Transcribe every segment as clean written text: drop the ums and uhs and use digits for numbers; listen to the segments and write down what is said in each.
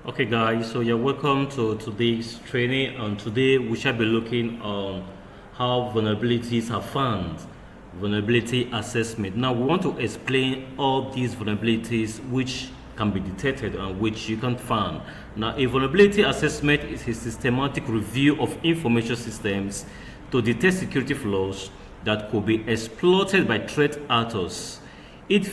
Okay guys, so you're welcome to today's training, and today we shall be looking on how vulnerabilities are found, vulnerability assessment. Now we want to explain all these vulnerabilities which can be detected and which you can find. Now a vulnerability assessment is a systematic review of information systems to detect security flaws that could be exploited by threat actors. It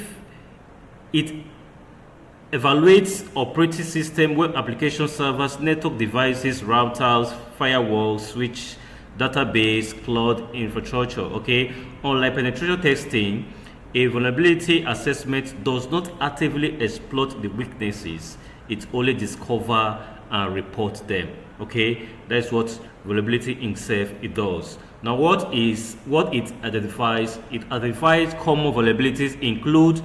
evaluates operating system, web application servers, network devices, routers, firewalls, switch, database, cloud infrastructure. Okay, unlike penetration testing, a vulnerability assessment does not actively exploit the weaknesses. It only discover and report them. Okay, that's what vulnerability itself it does. Now, what it identifies? It identifies common vulnerabilities include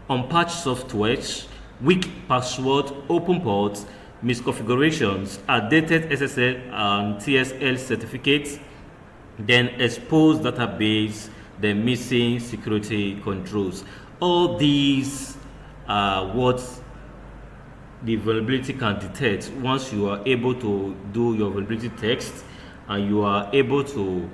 unpatched software, weak password, open ports, misconfigurations, outdated SSL and TSL certificates, then exposed database, then missing security controls. All these are what the vulnerability can detect once you are able to do your vulnerability text and you are able to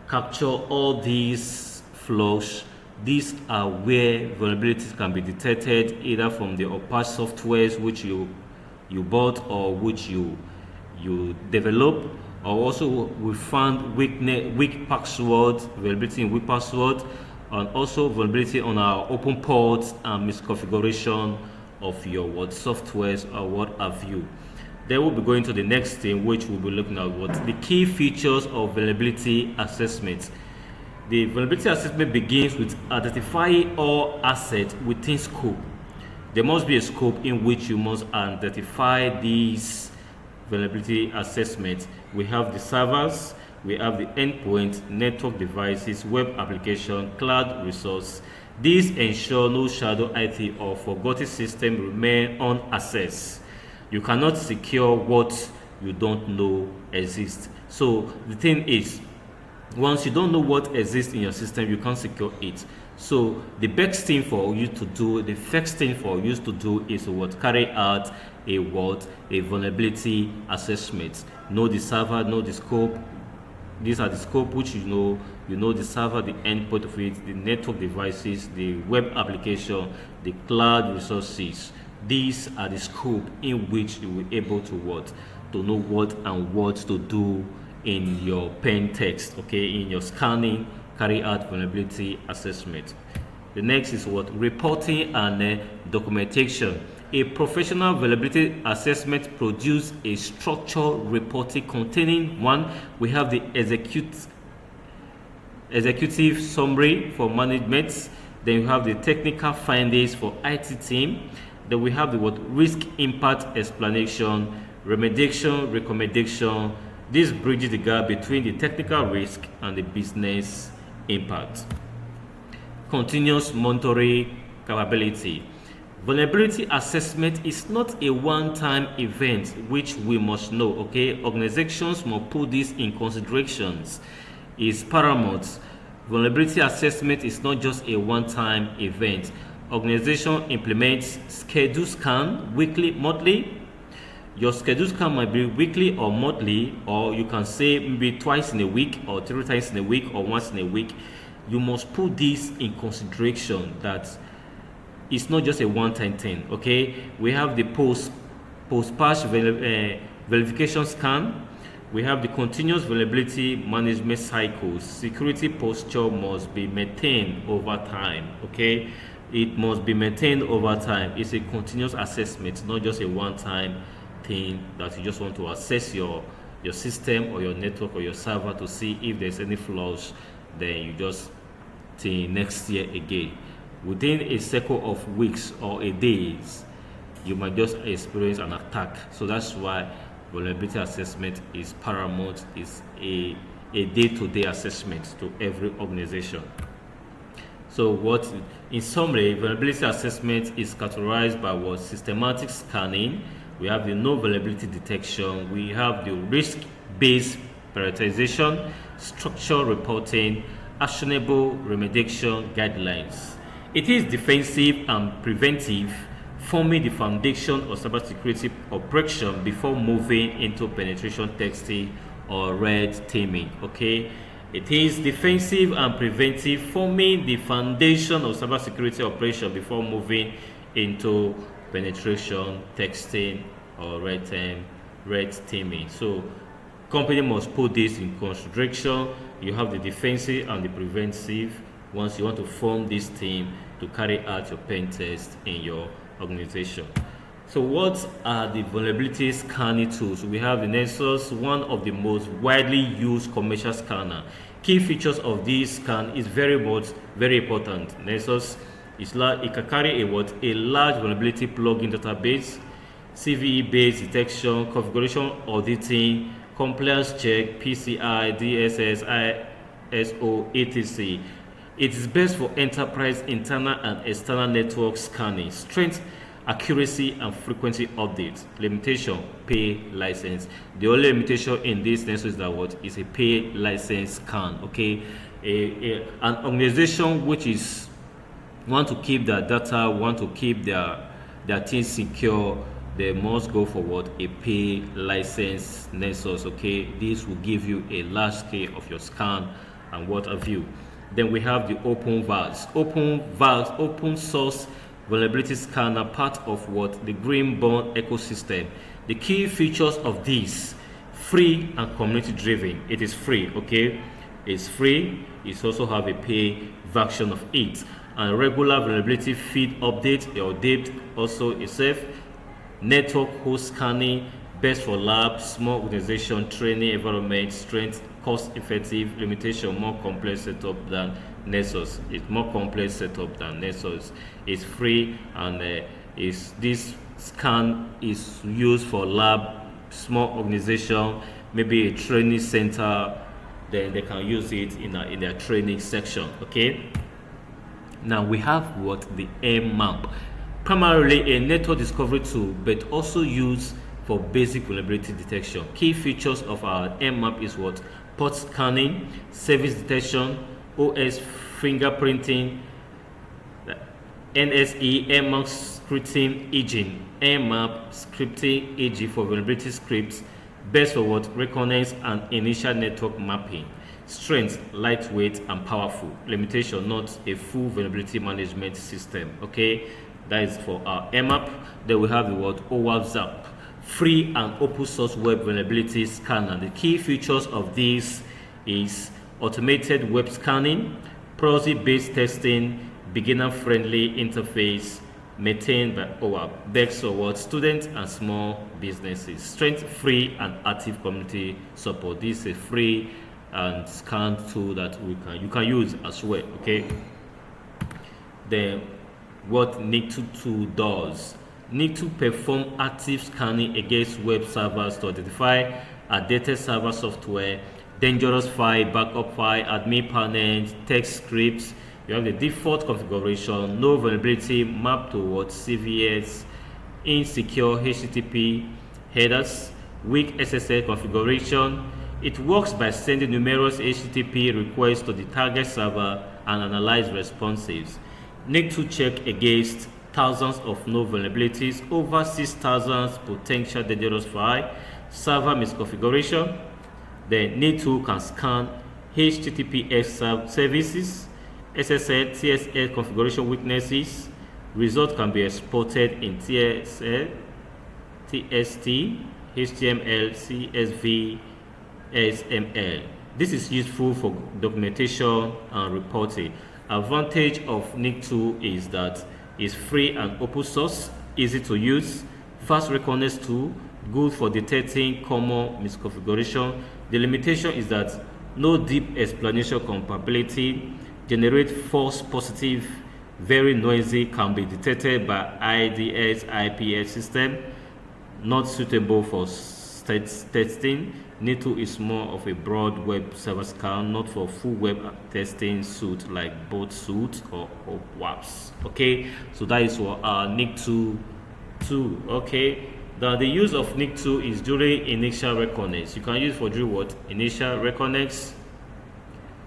capture all these flaws. These are where vulnerabilities can be detected, either from the patched softwares which you bought or which you develop, or also we found weak password, vulnerability in weak password, and also vulnerability on our open ports and misconfiguration of your softwares or what have you. Then we'll be going to the next thing, which we'll be looking at what the key features of vulnerability assessment. The vulnerability assessment begins with identifying all assets within scope. There must be a scope in which you must identify these vulnerability assessments. We have the servers, we have the endpoint, network devices, web application, cloud resource. These ensure no shadow IT or forgotten system remain unaccessed. You cannot secure what you don't know exists. So the thing is, once you don't know what exists in your system, you can't secure it. So the best thing for you to do, the first thing for you to do is carry out a vulnerability assessment. Know the server, know the scope. These are the scope which you know the server, the endpoint of it, the network devices, the web application, the cloud resources. These are the scope in which you will be able to know what and what to do in your pen text. Okay, in your scanning, carry out vulnerability assessment. The next is reporting and documentation. A professional vulnerability assessment produces a structured reporting containing one, we have the executive summary for management, then you have the technical findings for IT team, then we have the risk impact explanation, remediation, recommendation. This bridges the gap between the technical risk and the business impact. Continuous monitoring capability. Vulnerability assessment is not a one-time event, which we must know. Okay, organizations must put this in considerations. Is paramount. Vulnerability assessment is not just a one-time event. Organization implements schedule scan weekly, monthly. Your schedule scan might be weekly or monthly, or you can say maybe twice in a week or 3 times in a week or once in a week. You must put this in consideration that it's not just a one-time thing. Okay, we have the post-patch verification scan. We have the continuous vulnerability management cycles. Security posture must be maintained over time. Okay, it must be maintained over time. It's a continuous assessment, not just a one-time thing that you just want to assess your system or your network or your server to see if there's any flaws. Then you just think next year again. Within a cycle of weeks or a days, you might just experience an attack. So that's why vulnerability assessment is paramount. It's a day-to-day assessment to every organization. So in summary, vulnerability assessment is categorized by systematic scanning. We have the no vulnerability detection. We have the risk-based prioritization, structured reporting, actionable remediation guidelines. It is defensive and preventive, forming the foundation of cybersecurity operation before moving into penetration testing or red teaming. Okay, it is defensive and preventive, forming the foundation of cybersecurity operation before moving into penetration testing or red teaming. So company must put this in consideration. You have the defensive and the preventive once you want to form this team to carry out your pen test in your organization. So what are the vulnerability scanning tools? We have the Nexus, one of the most widely used commercial scanner. Key features of this scan is very important. Nexus is it can carry a large vulnerability plugin database, CVE based detection, configuration auditing, compliance check, PCI, DSS, ISO, etc. It is best for enterprise internal and external network scanning. Strength, accuracy, and frequency updates. Limitation, pay license. The only limitation in this Nexus is that what is a pay license scan. Okay, an organization which is want to keep their data, want to keep their things secure, they must go for what? A pay license Nexus. Okay, this will give you a large scale of your scan and what have you. Then we have the open source vulnerability scanner, part of what? The Greenbond ecosystem. The key features of this: free and community driven. It is free. Okay, it's free. It also have a pay version of it, and regular vulnerability feed update or date. Also is safe. Network host scanning, best for labs, small organization, training environment, strength, cost effective. Limitation, more complex setup than Nexus. It's more complex setup than Nexus. It's free, and this scan is used for lab, small organization, maybe a training center. Then they can use it in their training section. Okay, now we have what? The Mmap, primarily a network discovery tool, but also used for basic vulnerability detection. Key features of our Mmap is what? Port scanning, service detection, OS fingerprinting, NSE, Mmap scripting agent, Mmap scripting agent for vulnerability scripts, best for what? Reconnaissance and initial network mapping. Strength, lightweight and powerful. Limitation, not a full vulnerability management system. Okay, that is for our Mmap. Then we have the word OWASP, free and open source web vulnerability scanner. The key features of this is automated web scanning, proxy based testing, beginner friendly interface, maintained by OWASP. Best for what? Students and small businesses. Strength, free and active community support. This is a free and scan tool that you can use as well. Okay, then what NIC2 tool does: NIC2 perform active scanning against web servers to identify outdated server software, dangerous file, backup file, admin panels, text scripts. You have the default configuration, no vulnerability, map to what? CVS, insecure HTTP headers, weak SSL configuration. It works by sending numerous HTTP requests to the target server and analyze responses. NIC2 check against thousands of known vulnerabilities, over 6,000 potential dangerous files, server misconfiguration. Then NIC2 can scan HTTPS services, SSL, TSL configuration weaknesses. Result can be exported in TSL, TST, HTML, CSV, XML. This is useful for documentation and reporting. Advantage of NIC2 is that it's free and open source, easy to use, fast reconnaissance tool, good for detecting common misconfiguration. The limitation is that no deep explanation compatibility, generate false positive, very noisy, can be detected by IDS IPS system, not suitable for testing. NIC2 is more of a broad web server scan, not for full web testing suite like both suite or WAPs. Okay, so that is what our NIC2 tool. Okay, the use of NIC2 is during initial reconnaissance. You can use for during what? Initial reconnaissance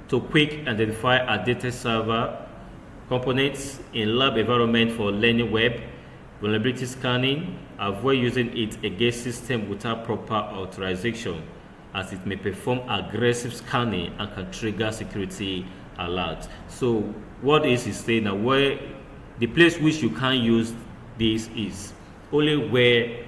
to quick identify outdated server components in lab environment for learning web, Vulnerability scanning, avoid using it against system without proper authorization, as it may perform aggressive scanning and can trigger security alerts. So what is saying now, where the place which you can't use this is only where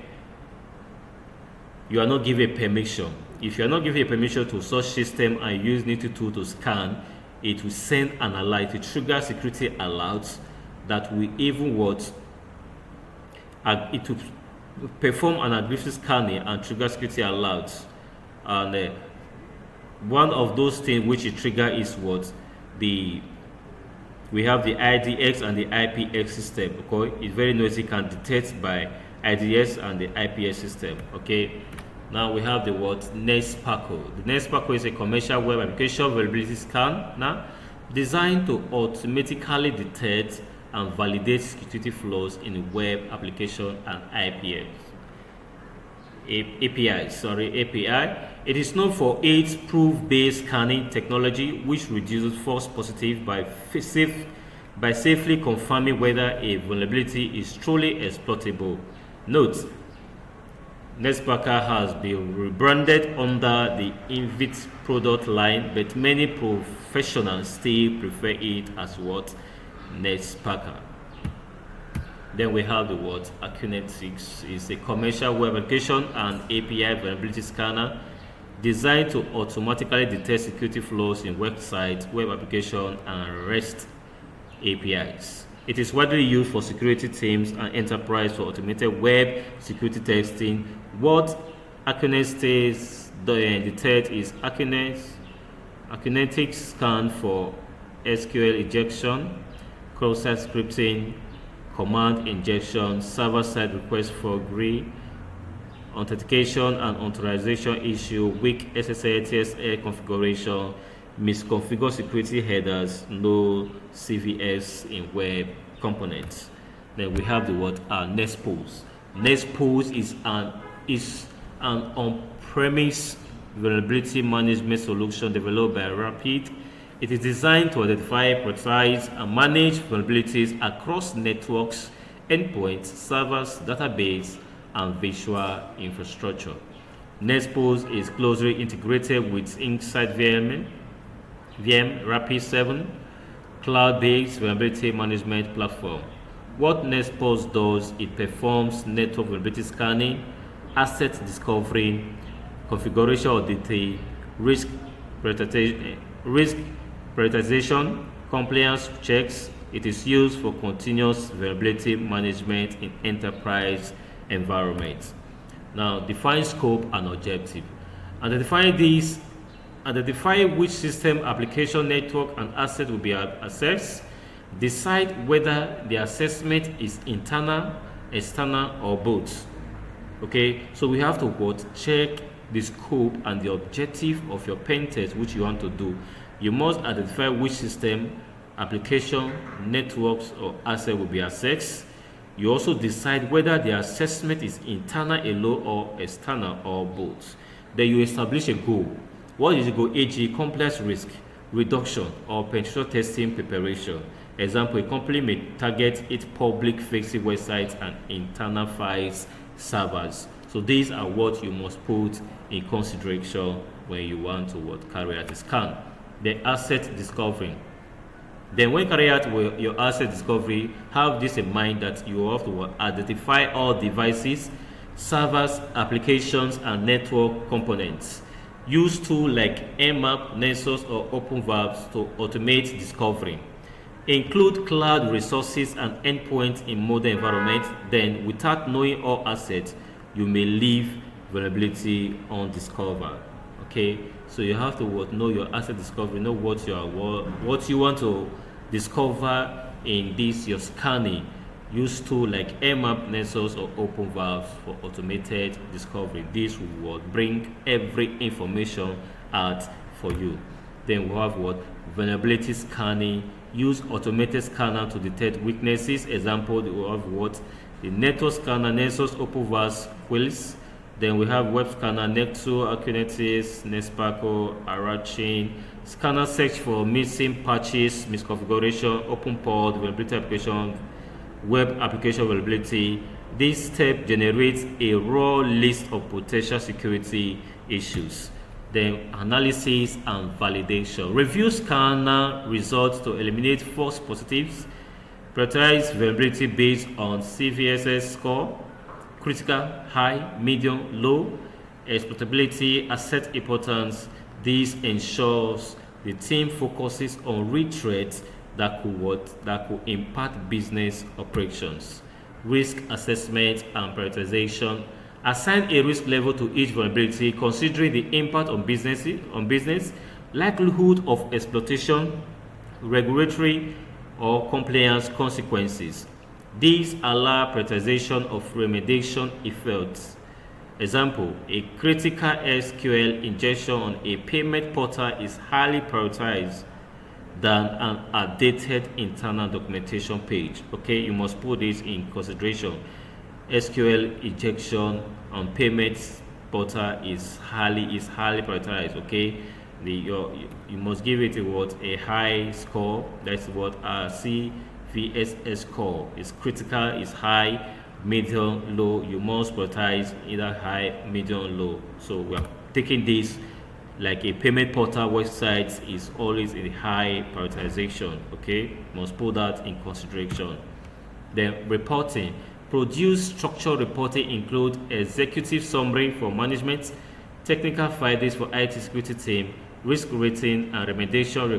you are not given permission. If you are not given a permission to such system and use Nifty tool to scan, it will send an alert, it trigger security alerts that will even what it will perform an aggressive scanning and trigger security alerts. And one of those things which it trigger is what we have the IDX and the IPX system. Okay, it's very noisy, can detect by IDX and the IPS system. Okay, now we have the what NetSparkle. The NetSparkle is a commercial web application vulnerability scanner designed to automatically detect and validate security flows in web application and API. It is known for its proof-based scanning technology, which reduces false positives by safely confirming whether a vulnerability is truly exploitable. Note: NetSparkle has been rebranded under the Invit product line, but many professionals still prefer it as what NetSparkle. Then we have the what Reconnaissance is a commercial web application and API vulnerability scanner designed to automatically detect security flows in websites, web application, and REST APIs. It is widely used for security teams and enterprise for automated web security testing. What Reconnaissance detect is Reconnaissance scan for SQL injection, cross-site scripting, command injection, server-side request for GRE, authentication and authorization issue, weak SSL TSL configuration, misconfigured security headers, no CVS in web components. Then we have the what NetSpose. NetSpose is an on-premise vulnerability management solution developed by Rapid. It is designed to identify, prioritize, and manage vulnerabilities across networks, endpoints, servers, database, and virtual infrastructure. NetSpose is closely integrated with Inside VM Rapid7, cloud-based vulnerability management platform. What NetSpose does, it performs network vulnerability scanning, asset discovery, configuration auditing, risk prioritization, compliance checks. It is used for continuous vulnerability management in enterprise environments. Now, define scope and objective. Identify which system, application, network, and asset will be assessed. Decide whether the assessment is internal, external, or both. Okay, so we have to check the scope and the objective of your pen test which you want to do. You must identify which system, application, networks, or asset will be assessed. You also decide whether the assessment is internal alone or external or both. Then you establish a goal. What is the goal? e.g., complex risk reduction or penetration testing preparation. Example: a company may target its public-facing websites and internal files servers. So these are what you must put in consideration when you want to carry out a scan. The asset discovery. Then when you carry out your asset discovery, have this in mind that you have to identify all devices, servers, applications, and network components. Use tools like Nmap, Nessus, or OpenValve to automate discovery. Include cloud resources and endpoints in modern environments. Then, without knowing all assets, you may leave vulnerability undiscovered. Okay, so you have to know your asset discovery, know what you want to discover in this your scanning. Use tools like Nmap, Nessus, or OpenValve for automated discovery. This will bring every information out for you. Then we have vulnerability scanning. Use automated scanner to detect weaknesses. Example, we have the network scanner, Nessus, OpenValve, Quills. Then we have web scanner, Nexo, Reconnaissance, NetSparkle, Arachain. Scanner search for missing patches, misconfiguration, open port, vulnerability application, web application vulnerability. This step generates a raw list of potential security issues. Then analysis and validation. Review scanner results to eliminate false positives. Prioritize vulnerability based on CVSS score, critical, high, medium, low, exploitability, asset importance. This ensures the team focuses on real threats that could impact business operations. Risk assessment and prioritization. Assign a risk level to each vulnerability considering the impact on business, likelihood of exploitation, regulatory or compliance consequences. These allow prioritization of remediation efforts. Example, a critical SQL injection on a payment portal is highly prioritized than an outdated internal documentation page. Okay, you must put this in consideration. SQL injection on payments portal is highly prioritized. Okay, you must give it a high score. That's what CVSS score is. Critical is high, medium, low. You must prioritize either high, medium, low. So we are taking this like a payment portal website is always in high prioritization. Okay, must put that in consideration. Then reporting. Produce structured reporting include executive summary for management, technical findings for IT security team, risk rating and remediation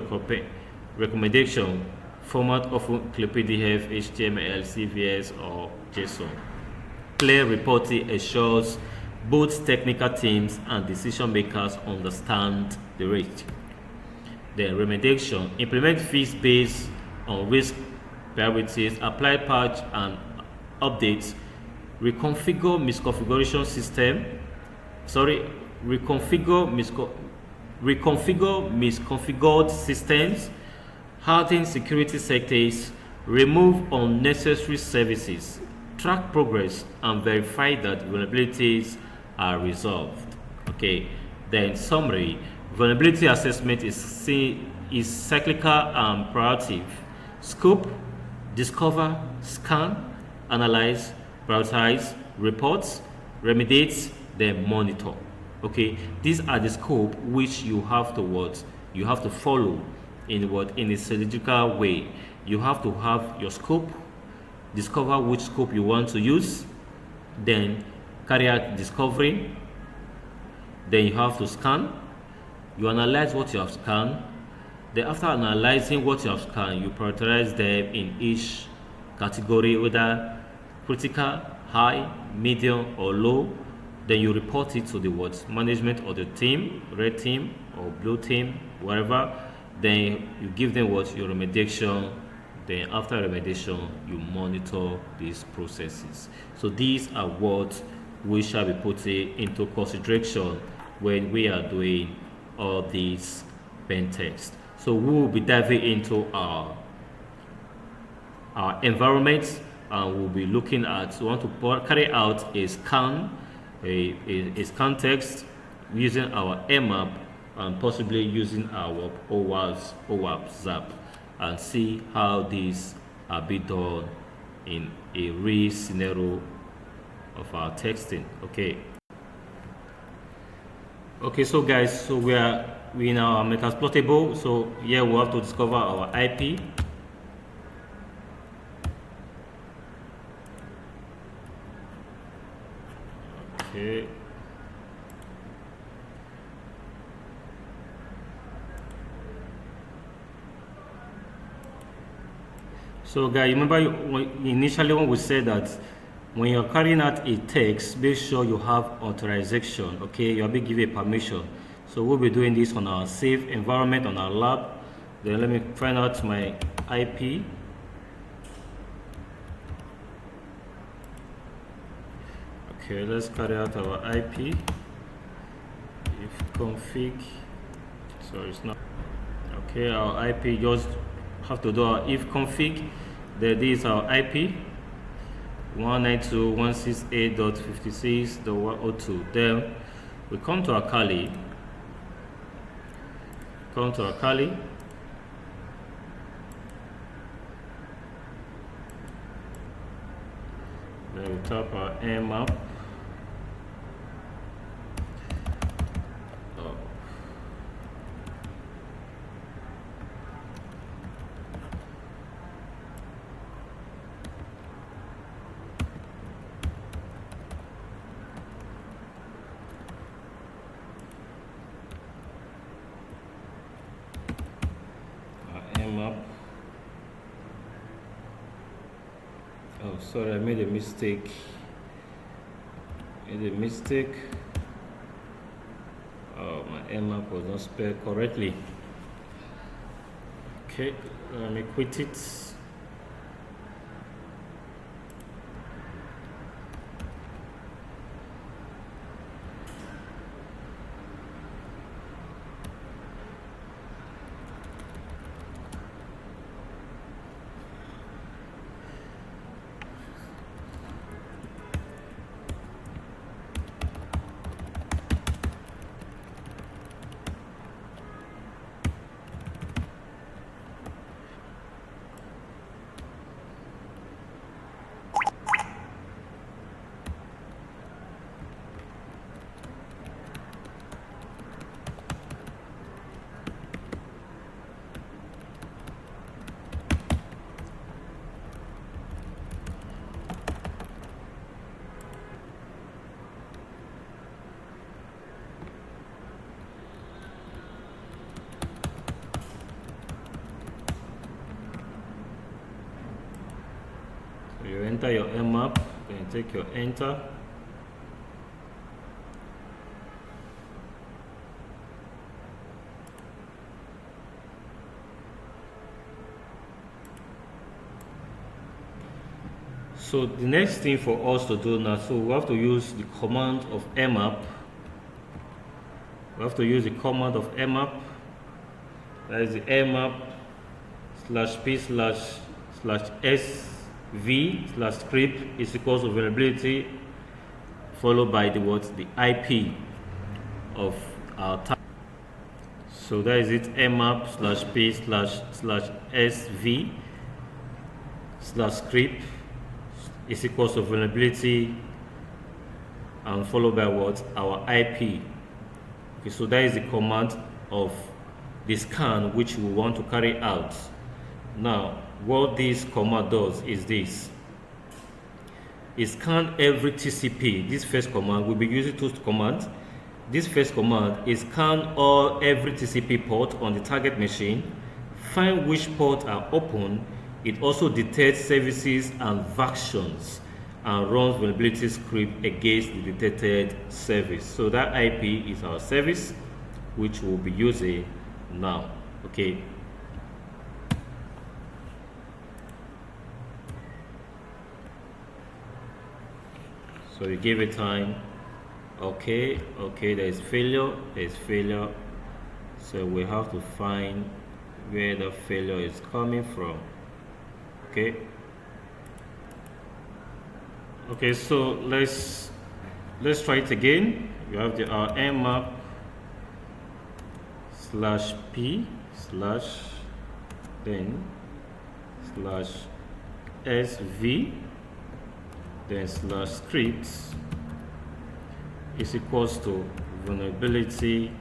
recommendation. Format often PDF, HTML, CVS or JSON. Clear reporting ensures both technical teams and decision makers understand the risk. Then remediation. Implement fix based on risk priorities, apply patch and updates, reconfigure misconfiguration system. Reconfigure misconfigured systems, harden security sectors, remove unnecessary services, track progress, and verify that vulnerabilities are resolved. Okay. Then summary. Vulnerability assessment is cyclical and proactive. Scope, discover, scan, analyze, prioritize, reports, remediate, then monitor. Okay, these are the scope which you have to follow in a strategical way. You have to have your scope, discover which scope you want to use, then carry out discovery, then you have to scan, you analyze what you have scanned, then after analyzing what you have scanned, you prioritize them in each category, whether critical, high, medium or low. Then you report it to the management or the team, red team or blue team, wherever. Then you give them your remediation. Then after remediation, you monitor these processes. So these are what we shall be putting into consideration when we are doing all these pen tests. So we will be diving into our environment, and we'll be looking at, we want to carry out a scan, a scan text using our AMAP and possibly using our OWASP ZAP, and see how these are being done in a real scenario of our texting. Okay, so guys, so we in our metasploitable. So here we have to discover our IP. Okay. So guys, remember initially when we said that when you're carrying out a text, make sure you have authorization. Okay, you'll be given permission. So we'll be doing this on our safe environment on our lab. Then let me find out my IP. Okay, let's carry out our IP. If config, sorry, it's not. Okay, our IP, just have to do our if config. Then this is our IP. 192.168.56.102. Then we come to our Kali. Then we tap our mmap. Mmap. Oh, sorry, I made a mistake. Oh, my mmap was not spelled correctly. Okay, let me quit it. You enter your mmap, then take your enter. So the next thing for us to do now, so we have to use the command of mmap. That is the mmap /p/sv/script is equals to vulnerability followed by the IP of our target. So that is it, mmap /p/sv/script is equals to vulnerability and followed by our IP. Okay, so that is the command of the scan which we want to carry out. Now, what this command does is this: it scan every TCP. This first command, we'll be using two commands. This first command is scan every TCP port on the target machine, find which ports are open. It also detects services and versions and runs vulnerability script against the detected service. So that IP is our service which we'll be using now. Okay. So you give it time. Okay, there's failure. So we have to find where the failure is coming from. Okay, so let's try it again. You have our mmap /p/ then /sv then /scripts is equals to vulnerability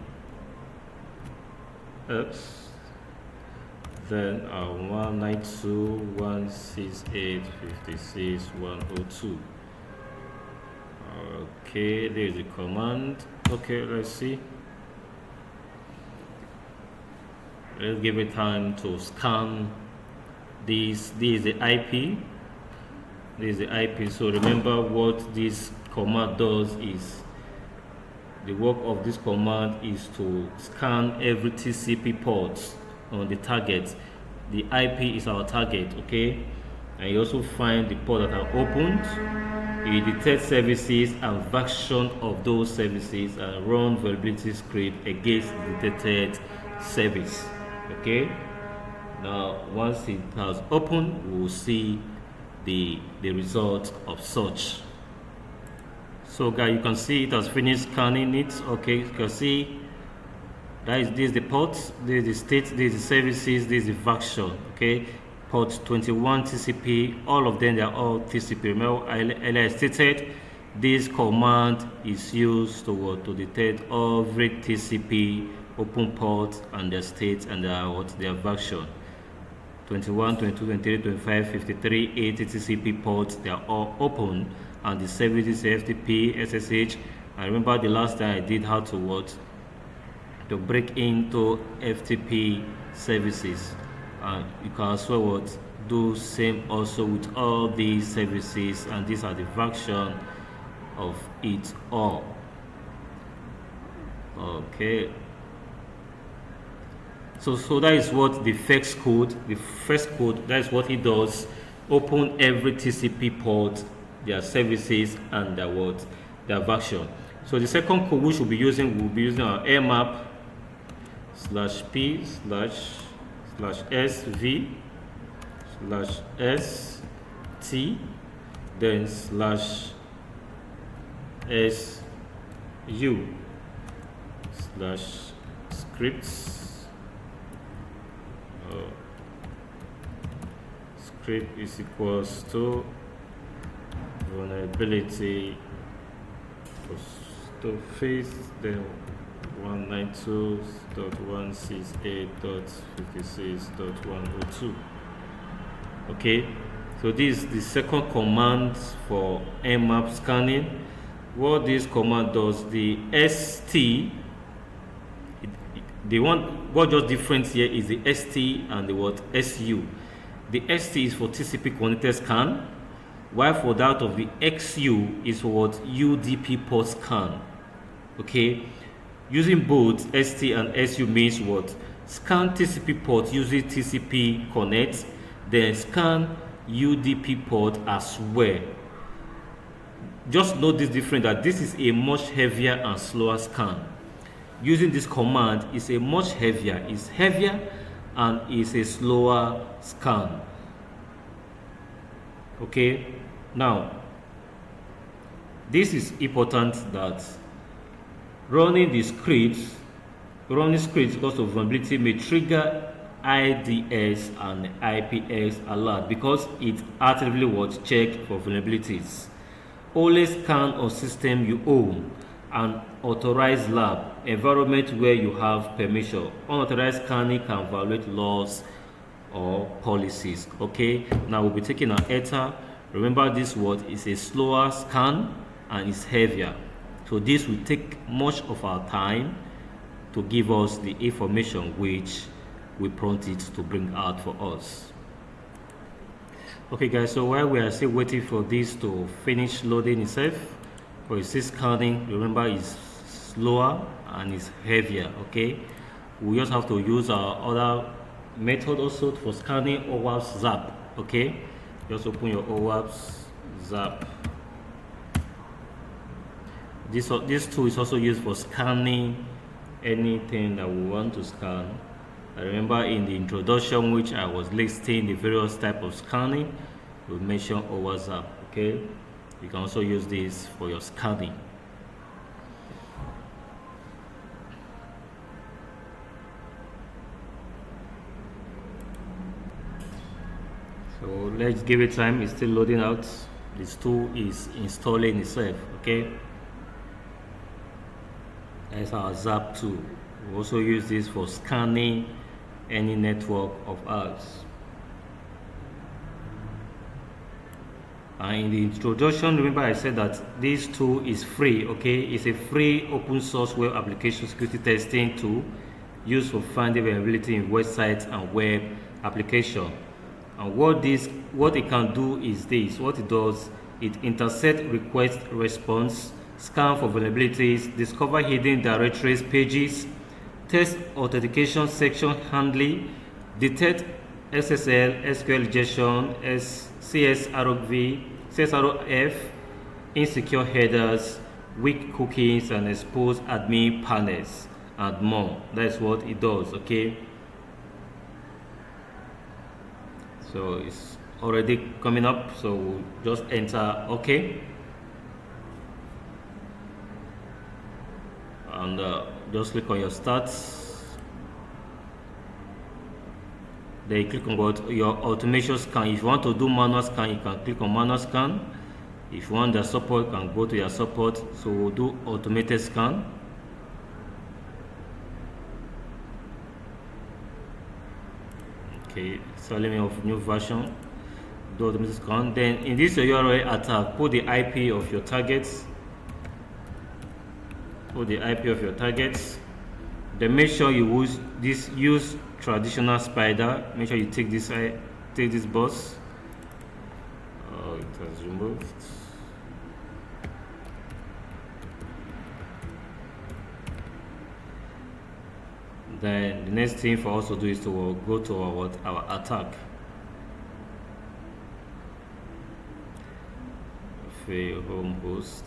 x then 192.168.56.102. Okay, there's the command. Okay, let's see. Let's give it time to scan this. This is the IP. So remember what this command does is, the work of this command is to scan every TCP port on the target. The IP is our target, okay? And you also find the ports that are opened. You detect services and version of those services and run vulnerability script against the detected service. Okay. Now, once it has opened, we will see the result of such. So, guys, you can see it has finished scanning it. Okay, you can see that this is the ports, this is the state, this is the services, this is the version. Okay, port 21 TCP. All of them, they are all TCP. Remember, earlier stated, this command is used to detect every TCP open port and their state and their version. 21, 22, 23, 25, 53, 80 TCP ports, they are all open, and the services FTP, SSH. I remember the last time I did how to break into FTP services. You can also do same also with all these services, and these are the version of it all. Okay. So that is what the first code, that is what it does. Open every TCP port, their services, and their version. So the second code we should be using, we'll be using our mmap /p/sv/st, then /su/scripts. Script is equals to vulnerability to face, then 192.168.56.102. okay, so this is the second command for mmap scanning. What this command does, the st, what just difference here is the st and the su. The st is for TCP connected scan, while for that of the xu is for UDP port scan. Okay, using both st and su means what? Scan TCP port using TCP connect, then scan UDP port as well. Just note this difference, that this is a much heavier and slower scan. Using this command is a much heavier, and is a slower scan. Okay, now this is important, that running scripts because of vulnerability may trigger IDS and IPS alert, because it actively check for vulnerabilities. Always scan on system you own, an authorized lab, environment where you have permission. Unauthorized scanning can violate laws or policies. Okay, now we'll be taking our ETA. Remember, this word is a slower scan and it's heavier, so this will take much of our time to give us the information which we prompt it to bring out for us. Okay guys, so while we are still waiting for this to finish loading itself, for its scanning, remember, it's slower and it's heavier. Okay, we just have to use our other method also for scanning, OWASP zap. Okay, just open your OWASP zap. This tool is also used for scanning anything that we want to scan. I remember in the introduction, which I was listing the various type of scanning, we mentioned OWASP zap. Okay, you can also use this for your scanning. So let's give it time. It's still loading out. This tool is installing itself. Okay, that's our zap tool. We also use this for scanning any network of ours. And in the introduction, remember I said that this tool is free. Okay, it's a free open source web application security testing tool used for finding vulnerability in websites and web application. And what it can do is this. What it does, it intercept request response, scan for vulnerabilities, discover hidden directories pages, test authentication section handling, detect SSL, SQL injection, CSRF, insecure headers, weak cookies, and expose admin panels, and more. That's what it does. Okay, so it's already coming up, so we'll just enter OK, and just click on your stats. Then you click on what your automation scan. If you want to do manual scan, you can click on manual scan. If you want the support, you can go to your support. So we'll do automated scan. Okay, selling me of new version. Do automated scan. Then in this URL attack, put the IP of your targets. Put the IP of your targets. Then make sure you use traditional spider. Make sure you take this box. Oh, it has removed. Then the next thing for us to do is to go to our attack. Fail home host.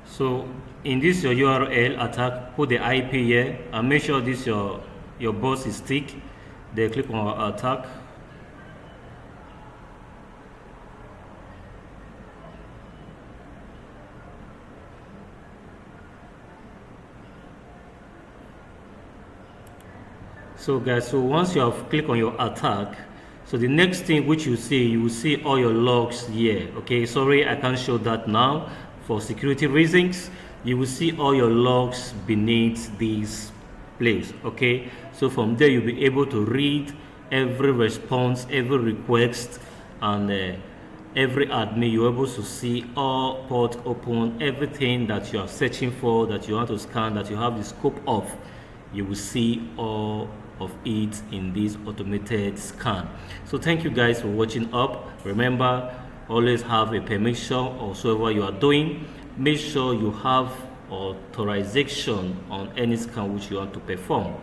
So in this your URL attack, put the IP here and make sure this your box is tick. Then click on our attack. So guys, so once you have clicked on your attack, so the next thing which you will see all your logs here. Okay, sorry, I can't show that now for security reasons. You will see all your logs beneath this place. Okay, so from there you'll be able to read every response, every request, and every admin. You're able to see all ports open, everything that you are searching for, that you want to scan, that you have the scope of. You will see all of it in this automated scan. So thank you guys for watching up. Remember, always have a permission or whatsoever you are doing. Make sure you have authorization on any scan which you want to perform.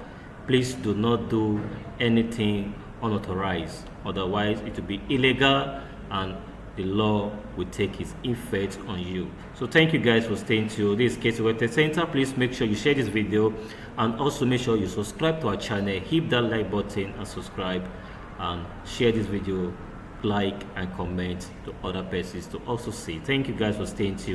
Please do not do anything unauthorized, otherwise it will be illegal and the law will take its effect on you. So thank you guys for staying tuned. This is KCWEB Center. Please make sure you share this video and also make sure you subscribe to our channel. Hit that like button and subscribe, and share this video, like and comment to other persons to also see. Thank you guys for staying tuned.